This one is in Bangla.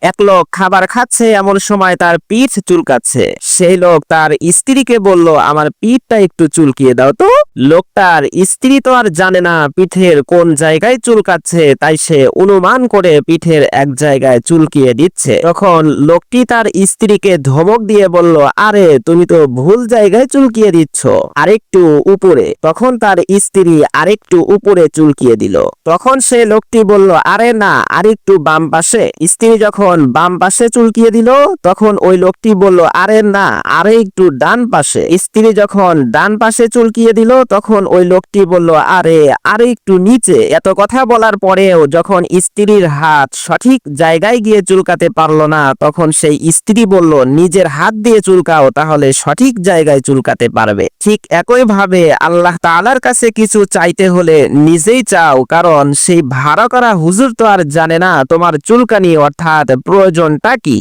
এক লোক খাবার খাচ্ছে, এমন সময় তার পিঠ চুলকাচ্ছে। সেই লোক তার স্ত্রীকে বলল, আমার পিঠটা একটু চুলকিয়ে দাও তো। লোকটার স্ত্রী তো আর জানে না পিঠের কোন জায়গায় চুলকাচ্ছে, তাই সে অনুমান করে পিঠের এক জায়গায় চুলকিয়ে দিচ্ছে। তখন লোকটি তার স্ত্রীকে ধমক দিয়ে বলল, আরে তুমি তো ভুল জায়গায় চুলকিয়ে দিচ্ছ, আরেকটু উপরে। তখন তার স্ত্রী আরেকটু উপরে চুলকিয়ে দিল। তখন সে লোকটি বলল, আরে না, আরেকটু বাম পাশে। স্ত্রী যখন বাম পাশে চুলকিয়ে দিল, তখন ওই লোকটি বলল, আরে না, আরে একটু ডান পাশে। স্ত্রী যখন ডান পাশে চুলকিয়ে দিল, তখন ওই লোকটি বলল, আরে একটু নিচে। এত কথা বলার পরেও যখন স্ত্রীর হাত সঠিক জায়গায় গিয়ে চুলকাতে পারল না, তখন সেই স্ত্রী বলল, নিজের হাত দিয়ে চুলকাও, তাহলে সঠিক জায়গায় চুলকাতে পারবে। ঠিক একই ভাবে আল্লাহ তাআলার কাছে কিছু চাইতে হলে নিজেই চাও, কারণ সেই ভাড়া করা হুজুর তো আর জানে না তোমার চুলকানি অর্থাৎ প্রয়োজনটা কি।